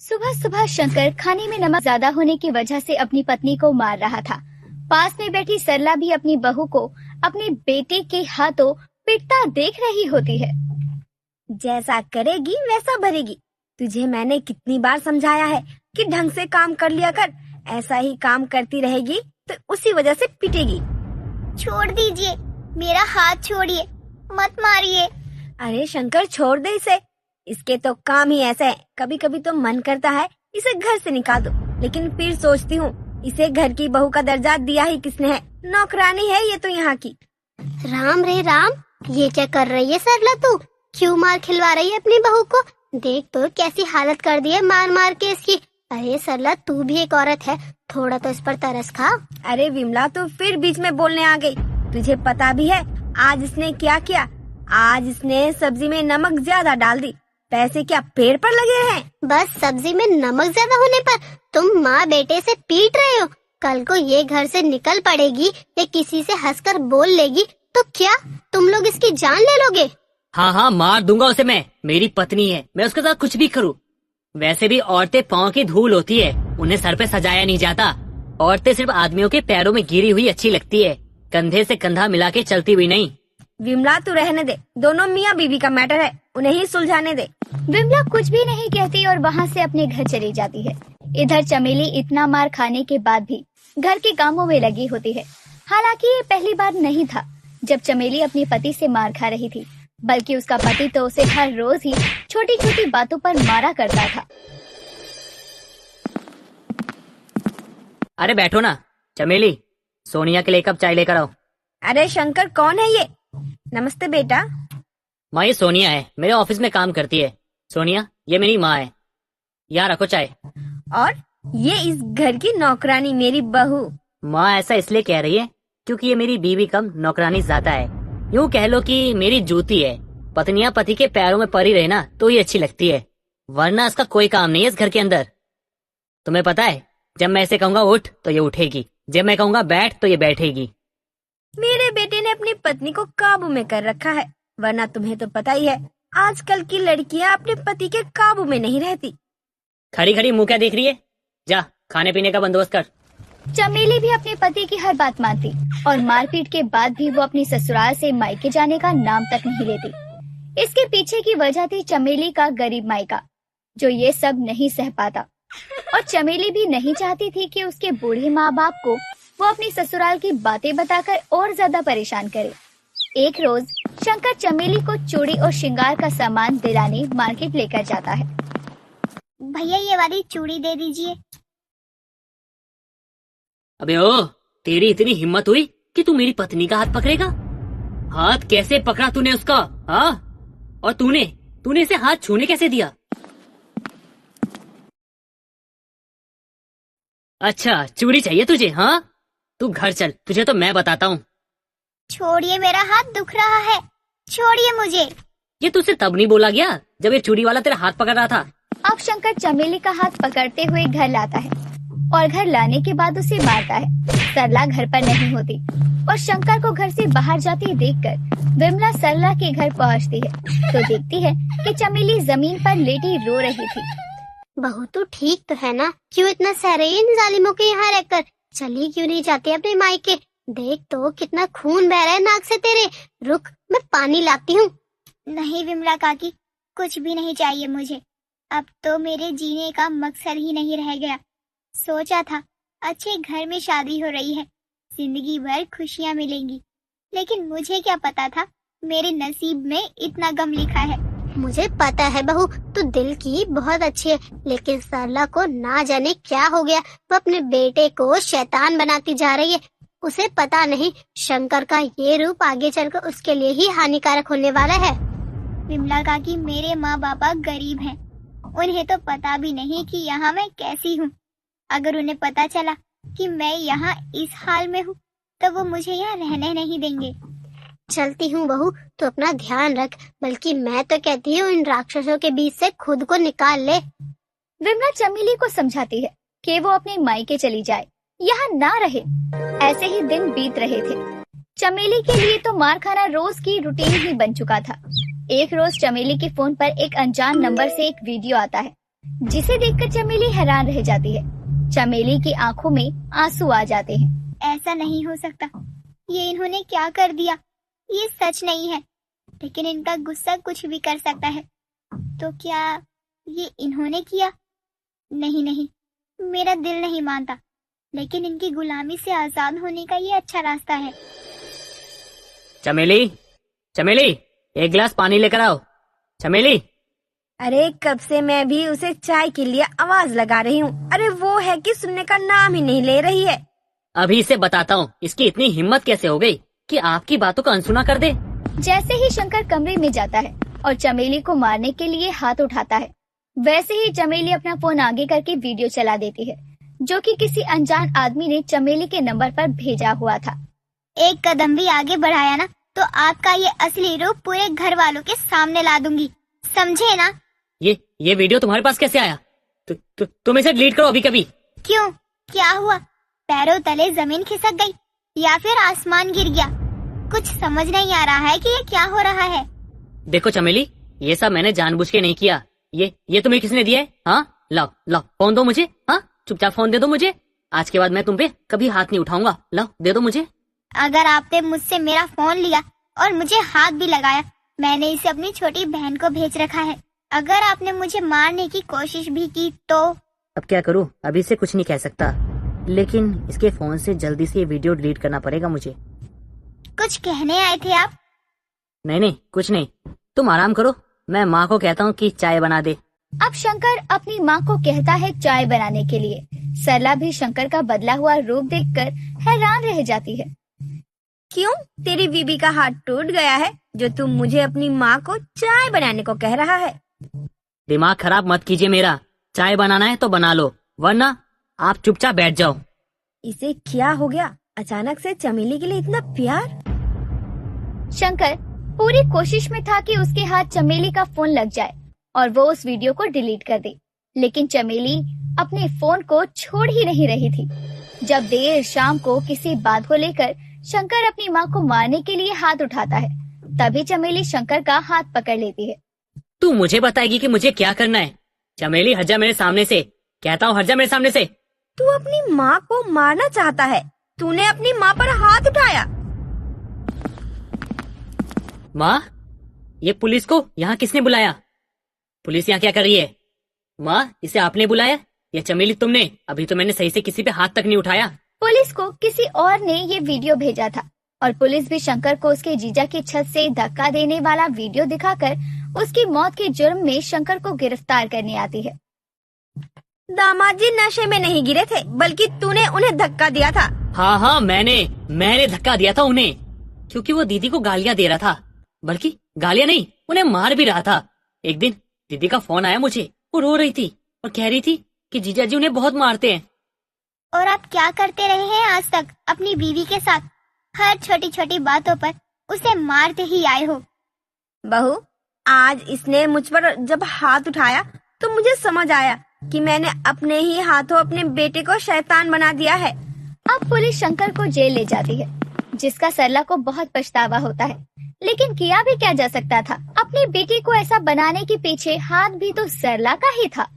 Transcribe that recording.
सुबह सुबह शंकर खाने में नमक ज्यादा होने की वजह से अपनी पत्नी को मार रहा था। पास में बैठी सरला भी अपनी बहू को अपने बेटे के हाथों पिटता देख रही होती है। जैसा करेगी वैसा भरेगी। तुझे मैंने कितनी बार समझाया है कि ढंग से काम कर लिया कर। ऐसा ही काम करती रहेगी तो उसी वजह से पिटेगी। छोड़ दीजिए, मेरा हाथ छोड़िए, मत मारिए। अरे शंकर, छोड़ दे इसे। इसके तो काम ही ऐसा है। कभी कभी तो मन करता है इसे घर से निकाल दो, लेकिन फिर सोचती हूँ इसे घर की बहू का दर्जा दिया ही किसने है। नौकरानी है ये तो यहाँ की। राम रे राम, ये क्या कर रही है सरला तू? क्यों मार खिलवा रही है अपनी बहू को? देख तो कैसी हालत कर दी है मार मार के इसकी। अरे सरला, तू भी एक औरत है, थोड़ा तो इस पर तरस खा। अरे विमला, तू फिर बीच में बोलने आ गई। तुझे पता भी है आज इसने क्या किया? आज इसने सब्जी में नमक ज्यादा डाल दी। पैसे क्या पेड़ पर लगे हैं? बस सब्जी में नमक ज्यादा होने पर तुम माँ बेटे से पीट रहे हो। कल को ये घर से निकल पड़ेगी या किसी से हंसकर बोल लेगी तो क्या तुम लोग इसकी जान ले लोगे? हाँ, मार दूंगा उसे मैं। मेरी पत्नी है, मैं उसके साथ कुछ भी करूँ। वैसे भी औरतें पाँव की धूल होती है, उन्हें सर पे सजाया नहीं जाता। औरतें सिर्फ आदमियों के पैरों में गिरी हुई अच्छी लगती है, कंधे से कंधा मिला के चलती हुई नहीं। विमला, तू रहने दे। दोनों मियाँ बीवी का मैटर है, उन्हें ही सुलझाने दे। विमला कुछ भी नहीं कहती और वहाँ से अपने घर चली जाती है। इधर चमेली इतना मार खाने के बाद भी घर के कामों में लगी होती है। हालांकि ये पहली बार नहीं था जब चमेली अपने पति से मार खा रही थी, बल्कि उसका पति तो उसे हर रोज ही छोटी छोटी बातों पर मारा करता था। अरे बैठो ना चमेली, सोनिया के लिए कप चाय लेकर आओ। अरे शंकर, कौन है ये? नमस्ते बेटा। माँ, ये सोनिया है, मेरे ऑफिस में काम करती है। सोनिया, ये मेरी माँ है। यहाँ रखो चाय। और ये इस घर की नौकरानी, मेरी बहू। माँ ऐसा इसलिए कह रही है क्योंकि ये मेरी बीवी कम नौकरानी ज्यादा है। यूँ कह लो कि मेरी जूती है। पत्नियां पति के पैरों में पड़ी रहे ना तो ही अच्छी लगती है, वरना इसका कोई काम नहीं है इस घर के अंदर। तुम्हें पता है, जब मैं इसे कहूँगा उठ तो ये उठेगी, जब मैं कहूँगा बैठ तो ये बैठेगी। मेरे बेटे ने अपनी पत्नी को काबू में कर रखा है, वरना तुम्हें तो पता ही है आजकल की लड़कियां अपने पति के काबू में नहीं रहती। खड़ी खड़ी मुँह क्या देख रही है? जा खाने पीने का बंदोबस्त कर। चमेली भी अपने पति की हर बात मानती और मारपीट के बाद भी वो अपनी ससुराल से मायके जाने का नाम तक नहीं लेती। इसके पीछे की वजह थी चमेली का गरीब मायका, जो ये सब नहीं सह पाता। और चमेली भी नहीं चाहती थी कि उसके बूढ़े माँ बाप को वो अपनी ससुराल की बातें बताकर और ज्यादा परेशान करे। एक रोज शंकर चमेली को चूड़ी और श्रृंगार का सामान दिलाने मार्केट लेकर जाता है। भैया, ये वाली चूड़ी दे दीजिए। अबे ओ, तेरी इतनी हिम्मत हुई कि तू मेरी पत्नी का हाथ पकड़ेगा? हाथ कैसे पकड़ा तूने उसका? हाँ, और तूने इसे हाथ छूने कैसे दिया? अच्छा, चूड़ी चाहिए तुझे? हाँ, तू घर चल, तुझे तो मैं बताता हूँ। छोड़िए, मेरा हाथ दुख रहा है, छोड़िए मुझे। ये तुझसे तब नहीं बोला गया जब ये चूड़ी वाला तेरा हाथ पकड़ रहा था? अब शंकर चमेली का हाथ पकड़ते हुए घर लाता है और घर लाने के बाद उसे मारता है। सरला घर पर नहीं होती और शंकर को घर से बाहर जाते देखकर विमला सरला के घर पहुंचती है तो देखती है कि चमेली जमीन पर लेटी रो रही थी। बहू, तू ठीक तो है ना? क्यों इतना सह रही है इन जालिमों के यहाँ रहकर? चली क्यों नहीं जाती अपने मायके? देख तो कितना खून बह रहा है नाक से तेरे। रुक, मैं पानी लाती हूँ। नहीं विमला काकी, कुछ भी नहीं चाहिए मुझे। अब तो मेरे जीने का मकसद ही नहीं रह गया। सोचा था अच्छे घर में शादी हो रही है, जिंदगी भर खुशियाँ मिलेंगी, लेकिन मुझे क्या पता था मेरे नसीब में इतना गम लिखा है। मुझे पता है बहू, तू दिल की बहुत अच्छी है, लेकिन सरला को ना जाने क्या हो गया। वो अपने बेटे को शैतान बनाती जा रही है। उसे पता नहीं शंकर का ये रूप आगे चलकर उसके लिए ही हानिकारक होने वाला है। विमला काकी, मेरे माँ बापा गरीब हैं, उन्हें तो पता भी नहीं कि यहाँ मैं कैसी हूँ। अगर उन्हें पता चला कि मैं यहाँ इस हाल में हूँ तो वो मुझे यहाँ रहने नहीं देंगे। चलती हूँ बहू, तो अपना ध्यान रख। बल्कि मैं तो कहती हूँ इन राक्षसों के बीच से खुद को निकाल ले। विमला चमेली को समझाती है कि वो अपने मायके चली जाए, यहाँ ना रहे। ऐसे ही दिन बीत रहे थे। चमेली के लिए तो मार खाना रोज की रूटीन ही बन चुका था। एक रोज चमेली के फोन पर एक अनजान नंबर से एक वीडियो आता है जिसे देखकर चमेली हैरान रह जाती है। चमेली की आंखों में आंसू आ जाते हैं। ऐसा नहीं हो सकता, ये इन्होंने क्या कर दिया? ये सच नहीं है, लेकिन इनका गुस्सा कुछ भी कर सकता है। तो क्या ये इन्होंने किया? नहीं नहीं, मेरा दिल नहीं मानता, लेकिन इनकी गुलामी से आजाद होने का ये अच्छा रास्ता है। चमेली, चमेली, एक गिलास पानी लेकर आओ। चमेली। अरे कब से मैं भी उसे चाय के लिए आवाज लगा रही हूँ। अरे वो है कि सुनने का नाम ही नहीं ले रही है। अभी इसे बताता हूँ इसकी इतनी हिम्मत कैसे हो गई कि आपकी बातों को अनसुना कर दे। जैसे ही शंकर कमरे में जाता है और चमेली को मारने के लिए हाथ उठाता है, वैसे ही चमेली अपना फोन आगे करके वीडियो चला देती है, जो कि किसी अनजान आदमी ने चमेली के नंबर पर भेजा हुआ था। एक कदम भी आगे बढ़ाया ना तो आपका ये असली रूप पूरे घर वालों के सामने ला दूंगी, समझे ना? ये वीडियो तुम्हारे पास कैसे आया? तुम इसे डिलीट करो अभी कभी। क्यों, क्या हुआ? पैरों तले जमीन खिसक गई या फिर आसमान गिर गया? कुछ समझ नहीं आ रहा है कि ये क्या हो रहा है। देखो चमेली, ये सब मैंने जानबूझ के नहीं किया। ये तुम्हें किसने दिया है? हाँ, लाओ लाओ फोन दो मुझे। हाँ, चुपचाप फोन दे दो मुझे। आज के बाद मैं तुम पे कभी हाथ नहीं उठाऊंगा। लाओ दे दो मुझे। अगर आपने मुझसे मेरा फोन लिया और मुझे हाथ भी लगाया, मैंने इसे अपनी छोटी बहन को भेज रखा है। अगर आपने मुझे मारने की कोशिश भी की तो? अब क्या करूँ? अभी से कुछ नहीं कह सकता, लेकिन इसके फोन से जल्दी से ये वीडियो डिलीट करना पड़ेगा मुझे। कुछ कहने आए थे आप? नहीं, कुछ नहीं। तुम आराम करो, मैं माँ को कहता हूँ कि चाय बना दे। अब शंकर अपनी माँ को कहता है चाय बनाने के लिए। सरला भी शंकर का बदला हुआ रूप देखकर हैरान रह जाती है। क्यों, तेरी बीबी का हाथ टूट गया है जो तुम मुझे अपनी माँ को चाय बनाने को कह रहा है? दिमाग खराब मत कीजिए मेरा। चाय बनाना है तो बना लो, वरना आप चुपचाप बैठ जाओ। इसे क्या हो गया? अचानक से चमेली के लिए इतना प्यार? शंकर पूरी कोशिश में था कि उसके हाथ चमेली का फोन लग जाए और वो उस वीडियो को डिलीट कर दे, लेकिन चमेली अपने फोन को छोड़ ही नहीं रही थी। जब देर शाम को किसी बात को लेकर शंकर अपनी माँ को मारने के लिए हाथ उठाता है, तभी चमेली शंकर का हाथ पकड़ लेती है। तू मुझे बताएगी कि मुझे क्या करना है? चमेली हट जा मेरे सामने से, कहता हूँ हट जा मेरे सामने से। तू अपनी माँ को मारना चाहता है? तूने अपनी माँ पर हाथ उठाया? माँ, ये पुलिस को यहाँ किसने बुलाया? पुलिस यहाँ क्या कर रही है? माँ, इसे आपने बुलाया या चमेली तुमने? अभी तो मैंने सही से किसी पे हाथ तक नहीं उठाया। पुलिस को किसी और ने ये वीडियो भेजा था और पुलिस भी शंकर को उसके जीजा की छत से धक्का देने वाला वीडियो दिखाकर उसकी मौत के जुर्म में शंकर को गिरफ्तार करने आती है। दामाद जी नशे में नहीं गिरे थे, बल्कि तूने उन्हें धक्का दिया था। हाँ, मैंने धक्का दिया था उन्हें, क्योंकि वो दीदी को गालियाँ दे रहा था। बल्कि गालियाँ नहीं, उन्हें मार भी रहा था। एक दिन दीदी का फोन आया मुझे, वो रो रही थी और कह रही थी कि जीजा जी उन्हें बहुत मारते हैं। और आप क्या करते रहे हैं आज तक अपनी बीवी के साथ? हर छोटी छोटी बातों पर उसे मारते ही आए हो। बहू, आज इसने मुझ पर जब हाथ उठाया तो मुझे समझ आया कि मैंने अपने ही हाथों अपने बेटे को शैतान बना दिया है। अब पुलिस शंकर को जेल ले जाती है, जिसका सरला को बहुत पछतावा होता है, लेकिन किया भी क्या जा सकता था? अपनी बेटी को ऐसा बनाने के पीछे हाथ भी तो सरला का ही था।